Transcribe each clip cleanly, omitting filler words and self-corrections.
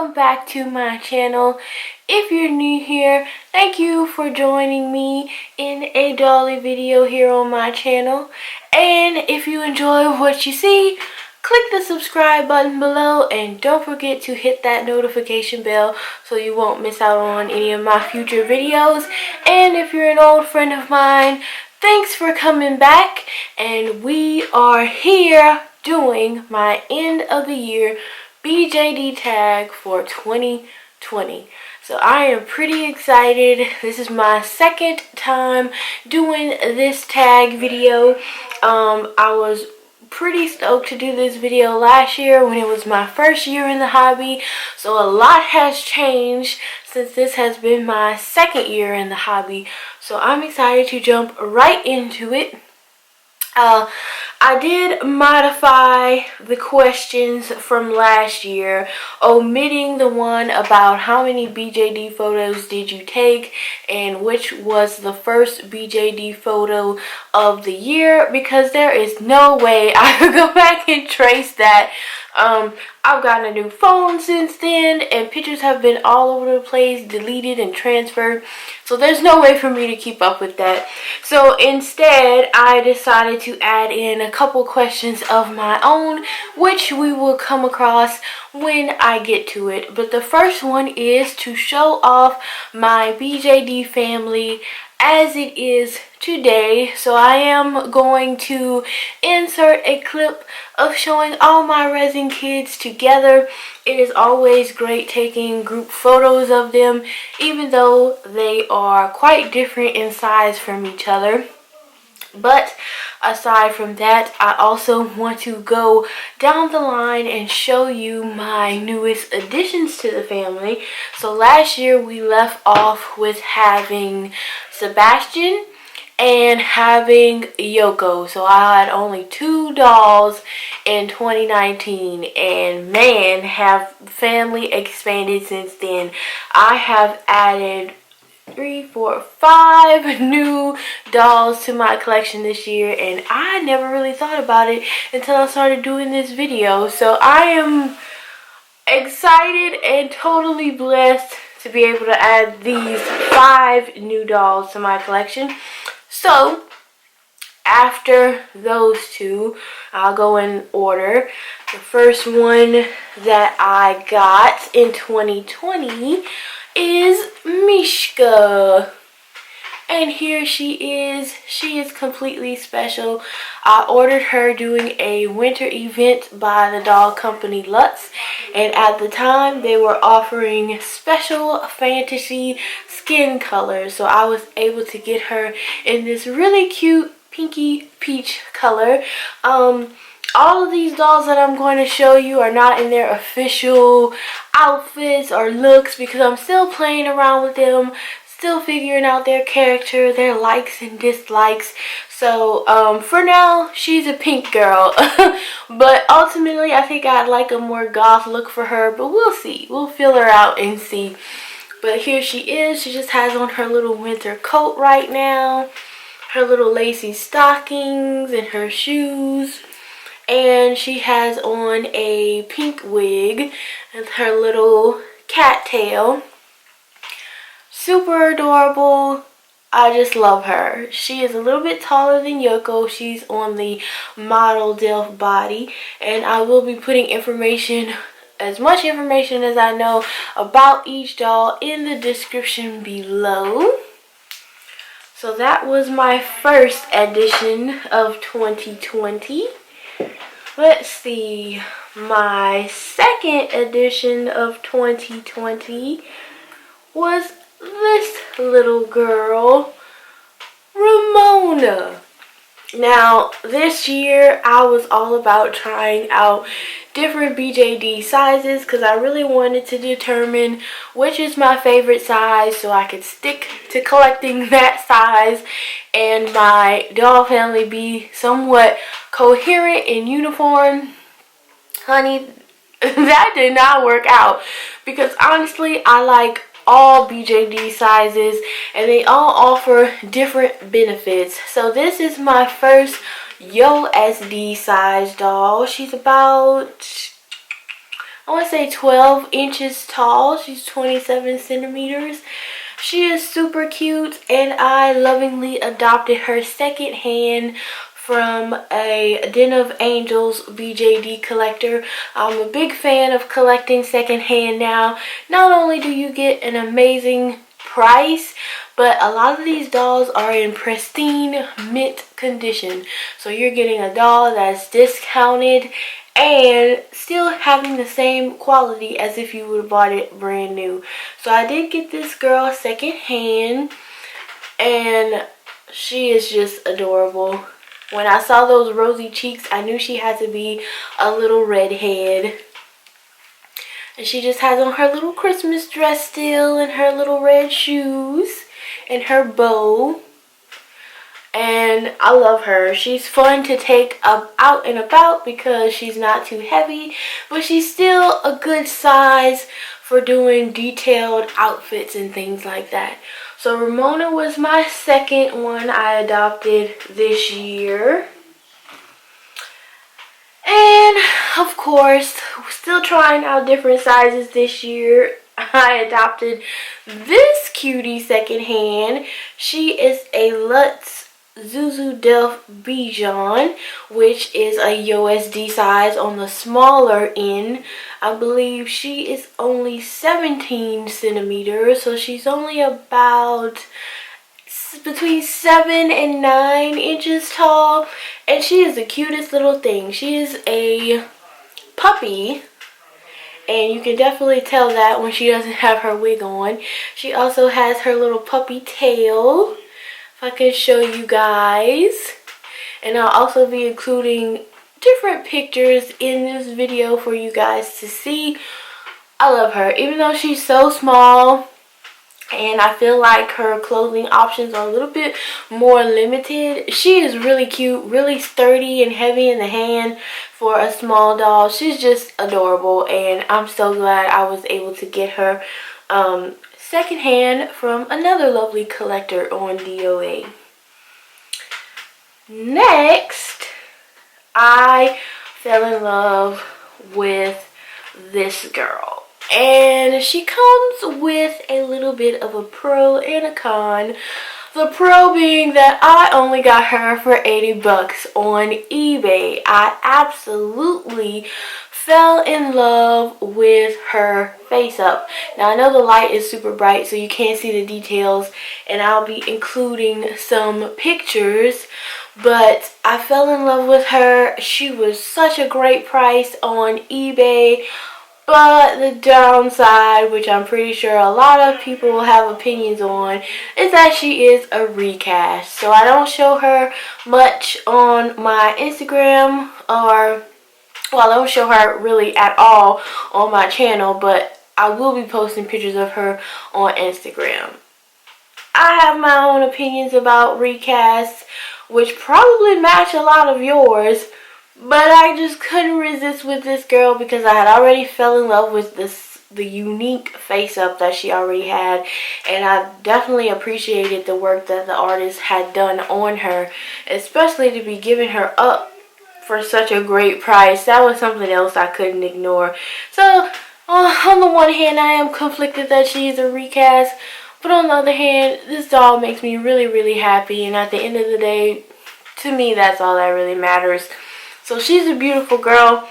welcome back to my channel. If you're new here, thank you for joining me in a Dolly video here on my channel. And if you enjoy what you see, click the subscribe button below and don't forget to hit that notification bell so you won't miss out on any of my future videos. And if you're an old friend of mine, thanks for coming back, and we are here doing my end of the year BJD tag for 2020. So I am pretty excited. This is my second time doing this tag video. I was pretty stoked to do this video last year when it was my first year in the hobby. So a lot has changed since this has been my second year in the hobby. So I'm excited to jump right into it. I did modify the questions from last year, omitting the one about how many BJD photos did you take and which was the first BJD photo of the year, because there is no way I could go back and trace that. I've gotten a new phone since then, and pictures have been all over the place, deleted and transferred, so there's no way for me to keep up with that. So instead, I decided to add in a couple questions of my own, which we will come across when I get to it. But the first one is to show off my BJD family as it is today. So I am going to insert a clip of showing all my resin kids together. It is always great taking group photos of them, even though they are quite different in size from each other. But aside from that, I also want to go down the line and show you my newest additions to the family. So last year we left off with having Sebastian and having Yoko. So I had only 2 dolls in 2019, and man, have family expanded since then. I have added 3, 4, 5 new dolls to my collection this year, and I never really thought about it until I started doing this video. So I am excited and totally blessed to be able to add these 5 new dolls to my collection. So after those 2, I'll go in order. The first one that I got in 2020 is Mishka, and here she is. She is completely special. I ordered her doing a winter event by the doll company Lutz, and at the time they were offering special fantasy skin colors, so I was able to get her in this really cute pinky peach color. All of these dolls that I'm going to show you are not in their official outfits or looks, because I'm still playing around with them, still figuring out their character, their likes and dislikes. So for now, she's a pink girl. But ultimately, I think I'd like a more goth look for her, but we'll see. We'll feel her out and see. But here she is. She just has on her little winter coat right now, her little lacy stockings and her shoes. And she has on a pink wig and her little cat tail. Super adorable. I just love her. She is a little bit taller than Yoko. She's on the model Delph body. And I will be putting information, as much information as I know about each doll, in the description below. So that was my first edition of 2020. Let's see, my second edition of 2020 was this little girl, Ramona. Now, this year I was all about trying out different BJD sizes, because I really wanted to determine which is my favorite size so I could stick to collecting that size and my doll family be somewhat coherent and uniform. Honey, that did not work out, because honestly I like all BJD sizes and they all offer different benefits. So this is my first Yo SD size doll. She's about, I want to say 12 inches tall. She's 27 centimeters. She is super cute, and I lovingly adopted her secondhand from a Den of Angels BJD collector. I'm a big fan of collecting secondhand now. Not only do you get an amazing price, but a lot of these dolls are in pristine mint condition. So you're getting a doll that's discounted and still having the same quality as if you would have bought it brand new. So I did get this girl secondhand, and she is just adorable. When I saw those rosy cheeks, I knew she had to be a little redhead. And she just has on her little Christmas dress still, and her little red shoes, and her bow. And I love her. She's fun to take out and about because she's not too heavy, but she's still a good size for doing detailed outfits and things like that. So Ramona was my second one I adopted this year. And of course, still trying out different sizes this year. I adopted this cutie secondhand. She is a Lutz Zuzu Delft Bijan, which is a USD size on the smaller end. I believe she is only 17 centimeters, so she's only about between 7 and 9 inches tall, and she is the cutest little thing. She is a puppy, and you can definitely tell that when she doesn't have her wig on. She also has her little puppy tail. If I can show you guys. And I'll also be including different pictures in this video for you guys to see. I love her. Even though she's so small, and I feel like her clothing options are a little bit more limited, she is really cute, really sturdy and heavy in the hand for a small doll. She's just adorable, and I'm so glad I was able to get her secondhand from another lovely collector on DOA. Next, I fell in love with this girl. And she comes with a little bit of a pro and a con. The pro being that I only got her for 80 bucks on eBay. I absolutely fell in love with her face up. Now I know the light is super bright so you can't see the details, and I'll be including some pictures, but I fell in love with her. She was such a great price on eBay. But the downside, which I'm pretty sure a lot of people will have opinions on, is that she is a recast. So I don't show her much on my Instagram, or, well, I don't show her really at all on my channel, but I will be posting pictures of her on Instagram. I have my own opinions about recasts, which probably match a lot of yours. But I just couldn't resist with this girl because I had already fell in love with the unique face up that she already had, and I definitely appreciated the work that the artist had done on her, especially to be giving her up for such a great price. That was something else I couldn't ignore. So on the one hand, I am conflicted that she is a recast, but on the other hand, this doll makes me really, really happy, and at the end of the day, to me, that's all that really matters. So she's a beautiful girl.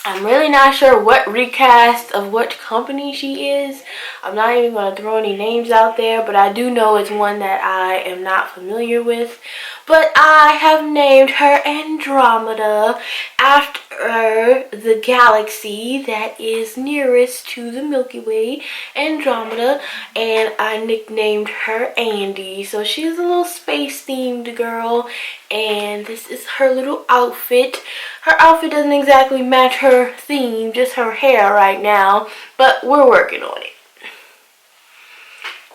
I'm really not sure what recast of what company she is. I'm not even going to throw any names out there, but I do know it's one that I am not familiar with. But I have named her Andromeda after the galaxy that is nearest to the Milky Way, Andromeda, and I nicknamed her Andy. So she's a little space themed girl, and this is her little outfit. Her outfit doesn't exactly match her theme, just her hair right now, but we're working on it.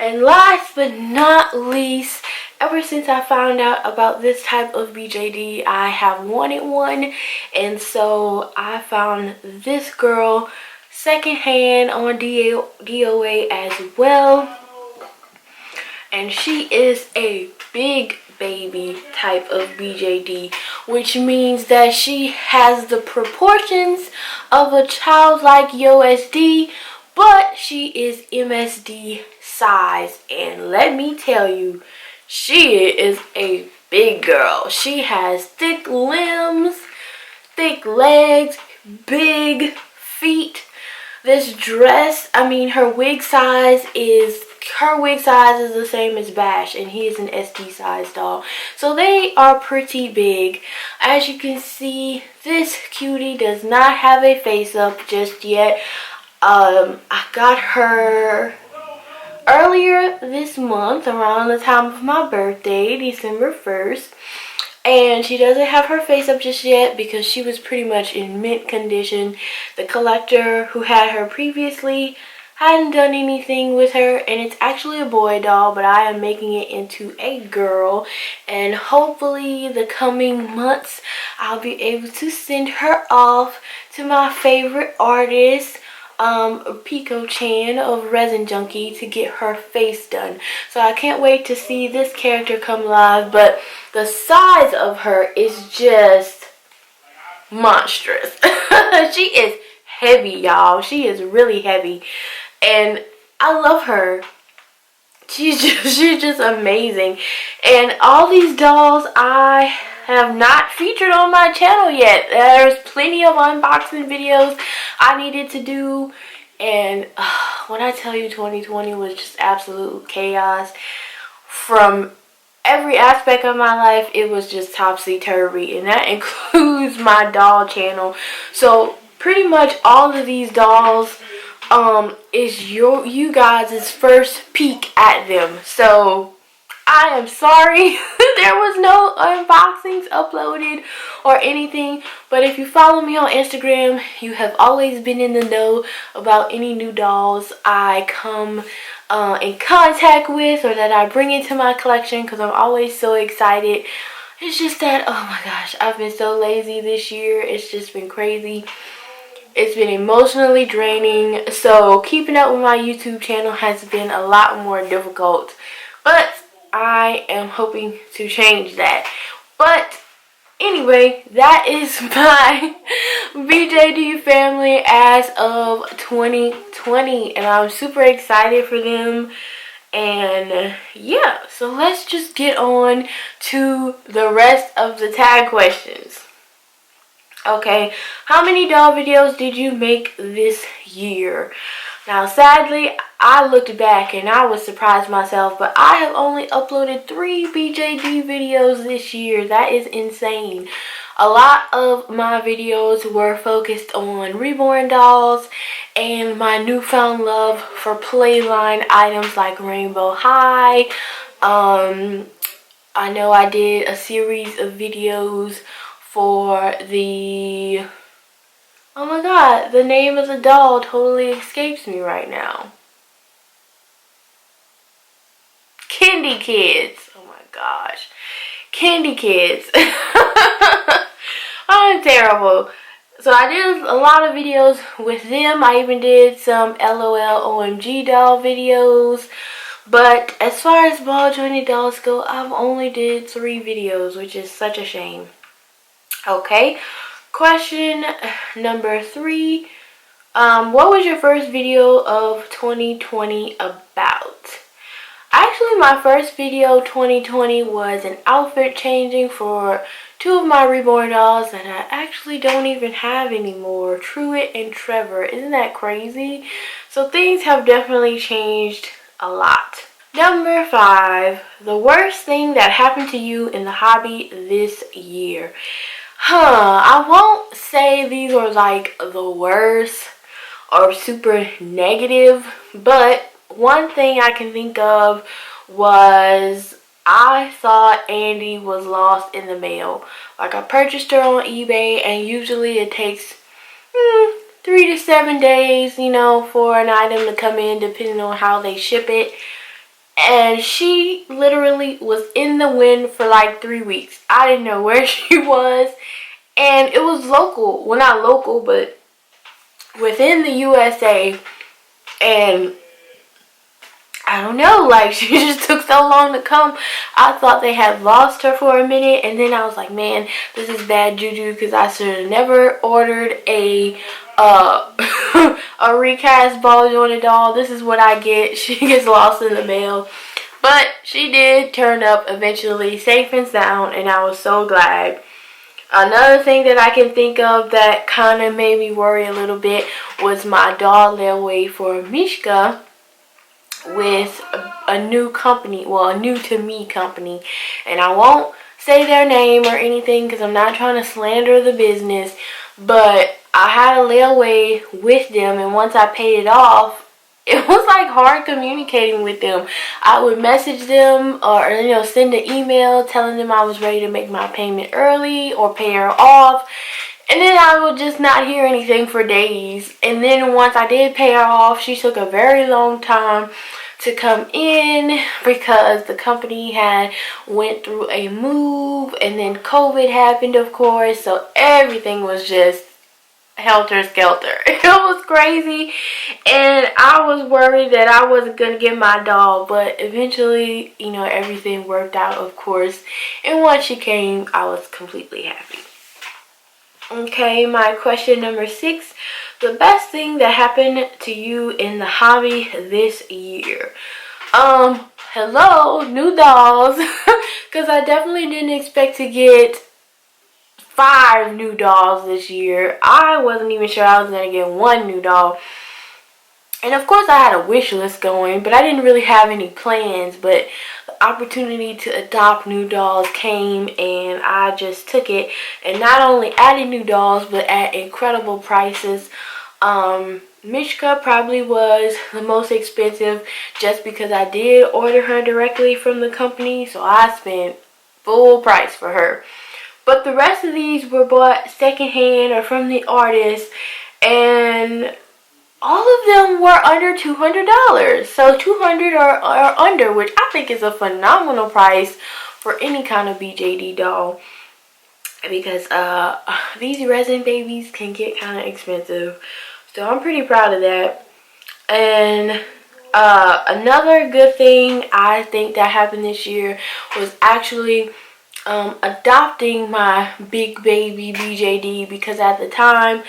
And last but not least, ever since I found out about this type of BJD, I have wanted one, and so I found this girl secondhand on DOA as well. And she is a big baby type of BJD, which means that she has the proportions of a childlike USD, but she is MSD size. And let me tell you, she is a big girl. She has thick limbs, thick legs, big feet. This dress, I mean, her wig size is the same as Bash, and he is an SD size doll. So they are pretty big. As you can see, this cutie does not have a face up just yet. I got her earlier this month, around the time of my birthday, December 1st. And she doesn't have her face up just yet because she was pretty much in mint condition. The collector who had her previously hadn't done anything with her, and it's actually a boy doll, but I am making it into a girl. And hopefully the coming months I'll be able to send her off to my favorite artist, Pico Chan of Resin Junkie, to get her face done. So I can't wait to see this character come live, but the size of her is just monstrous. She is heavy, y'all. She is really heavy, and I love her. She's just amazing. And all these dolls I have not featured on my channel yet. There's plenty of unboxing videos I needed to do, and when I tell you 2020 was just absolute chaos from every aspect of my life, it was just topsy-turvy, and that includes my doll channel. So pretty much all of these dolls is you guys' first peek at them. So I am sorry there was no unboxings uploaded or anything, but if you follow me on Instagram, you have always been in the know about any new dolls I come in contact with or that I bring into my collection, because I'm always so excited. It's just that, oh my gosh, I've been so lazy this year. It's just been crazy. It's been emotionally draining, so keeping up with my YouTube channel has been a lot more difficult, but I am hoping to change that. But anyway, that is my BJD family as of 2020, and I'm super excited for them. And yeah, so let's just get on to the rest of the tag questions. Okay, how many doll videos did you make this year? Now, sadly, I looked back and I was surprised myself, but I have only uploaded 3 BJD videos this year. That is insane. A lot of my videos were focused on REBORN dolls and my newfound love for playline items like Rainbow High. I know I did a series of videos for the... oh my god, the name of the doll totally escapes me right now. Candy Kids. Oh my gosh. Candy Kids. I'm terrible. So I did a lot of videos with them. I even did some LOL OMG doll videos. But as far as ball jointed dolls go, I've only did 3 videos, which is such a shame. Okay. Question number 3. What was your first video of 2020 about? Actually, my first video 2020 was an outfit changing for 2 of my REBORN dolls that I actually don't even have anymore, Truett and Trevor. Isn't that crazy? So things have definitely changed a lot. Number 5, the worst thing that happened to you in the hobby this year. I won't say these are like the worst or super negative, but one thing I can think of was I thought Andy was lost in the mail. Like, I purchased her on eBay, and usually it takes 3 to 7 days, you know, for an item to come in, depending on how they ship it. And she literally was in the wind for like 3 weeks. I didn't know where she was. And it was local. Well, not local, but within the USA. And I don't know, like, she just took so long to come. I thought they had lost her for a minute, and then I was like, man, this is bad juju, because I should have never ordered a a recast Balls on a doll. This is what I get. She gets lost in the mail. But she did turn up eventually, safe and sound, and I was so glad. Another thing that I can think of that kind of made me worry a little bit was my doll layaway for Mishka with a new company, well, a new to me company, and I won't say their name or anything because I'm not trying to slander the business, but I had a layaway with them, and once I paid it off, it was like hard communicating with them. I would message them or send an email telling them I was ready to make my payment early or pay her off, and then I would just not hear anything for days. And then once I did pay her off, she took a very long time to come in because the company had went through a move, and then COVID happened, of course, so everything was just helter-skelter. It was crazy, and I was worried that I wasn't going to get my doll, but eventually, everything worked out, of course, and once she came, I was completely happy. Okay, my question number 6. The best thing that happened to you in the hobby this year? Hello, new dolls. Because I definitely didn't expect to get 5 new dolls this year. I wasn't even sure I was going to get 1 new doll. And of course I had a wish list going, but I didn't really have any plans. But the opportunity to adopt new dolls came, and I just took it. And not only added new dolls, but at incredible prices. Mishka probably was the most expensive just because I did order her directly from the company. So I spent full price for her. But the rest of these were bought secondhand or from the artist, and all of them were under $200. So $200 or under, which I think is a phenomenal price for any kind of BJD doll, because these resin babies can get kind of expensive. So I'm pretty proud of that. And another good thing I think that happened this year was actually adopting my big baby BJD, because at the time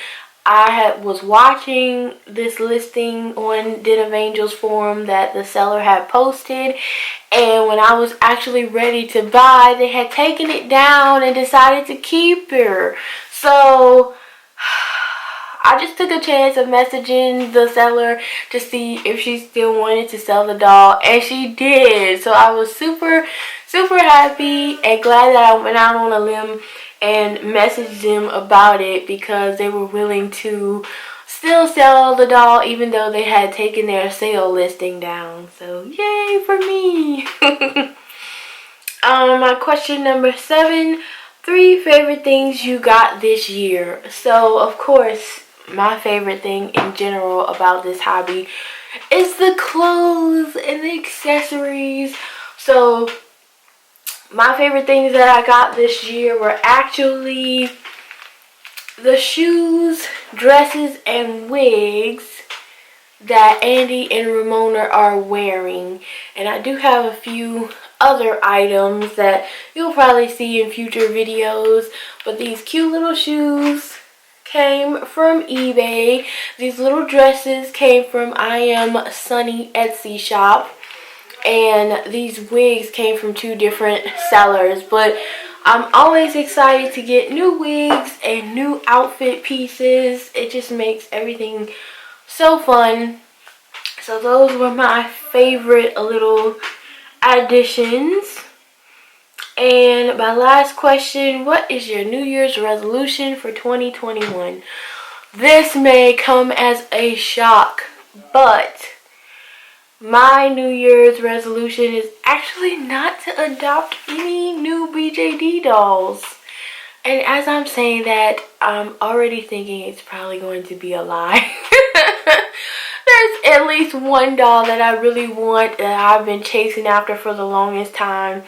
I was watching this listing on Den of Angels forum that the seller had posted, and when I was actually ready to buy, they had taken it down and decided to keep her. So I just took a chance of messaging the seller to see if she still wanted to sell the doll, and she did. So I was super happy and glad that I went out on a limb and messaged them about it, because they were willing to still sell the doll even though they had taken their sale listing down. So yay for me. My question number 7. 3 favorite things you got this year. So of course, my favorite thing in general about this hobby is the clothes and the accessories. So my favorite things that I got this year were actually the shoes, dresses, and wigs that Andy and Ramona are wearing. And I do have a few other items that you'll probably see in future videos. But these cute little shoes came from eBay. These little dresses came from I Am Sunny Etsy shop. And these wigs came from 2 different sellers. But I'm always excited to get new wigs and new outfit pieces. It just makes everything so fun. So those were my favorite little additions. And my last question, what is your New Year's resolution for 2021? This may come as a shock, but my New Year's resolution is actually not to adopt any new BJD dolls. And as I'm saying that, I'm already thinking it's probably going to be a lie. There's at least one doll that I really want that I've been chasing after for the longest time.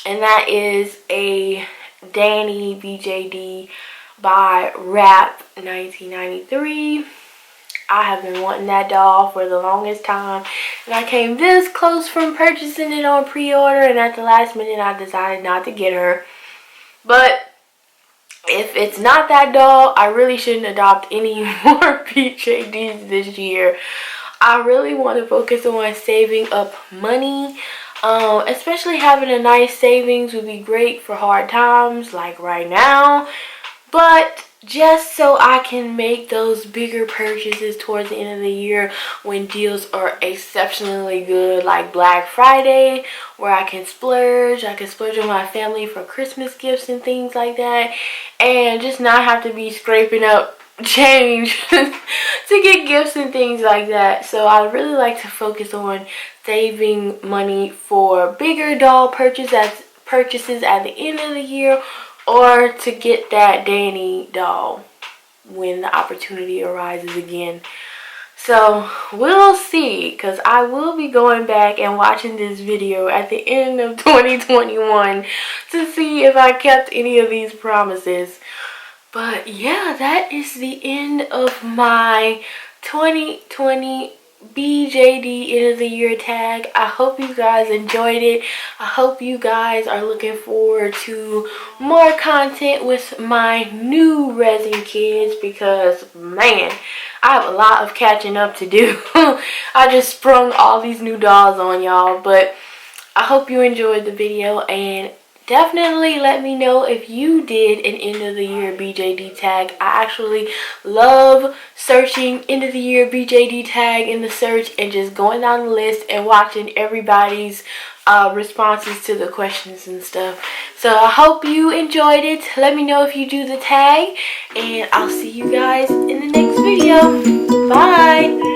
And that is a Danny BJD by Rap 1993. I have been wanting that doll for the longest time, and I came this close from purchasing it on pre-order, and at the last minute I decided not to get her. But if it's not that doll, I really shouldn't adopt any more BJDs this year. I really want to focus on saving up money. Especially having a nice savings would be great for hard times like right now. But just so I can make those bigger purchases towards the end of the year when deals are exceptionally good, like Black Friday, where I can splurge on my family for Christmas gifts and things like that, and just not have to be scraping up change to get gifts and things like that. So I really like to focus on saving money for bigger doll purchases at the end of the year, or to get that Danny doll when the opportunity arises again. So we'll see, because I will be going back and watching this video at the end of 2021 to see if I kept any of these promises. But yeah, that is the end of my 2020 BJD end of the year tag. I hope you guys enjoyed it. I hope you guys are looking forward to more content with my new resin kids, because man, I have a lot of catching up to do. I just sprung all these new dolls on y'all, but I hope you enjoyed the video, and definitely let me know if you did an end of the year BJD tag. I actually love searching end of the year BJD tag in the search and just going down the list and watching everybody's responses to the questions and stuff. So I hope you enjoyed it. Let me know if you do the tag, and I'll see you guys in the next video. Bye.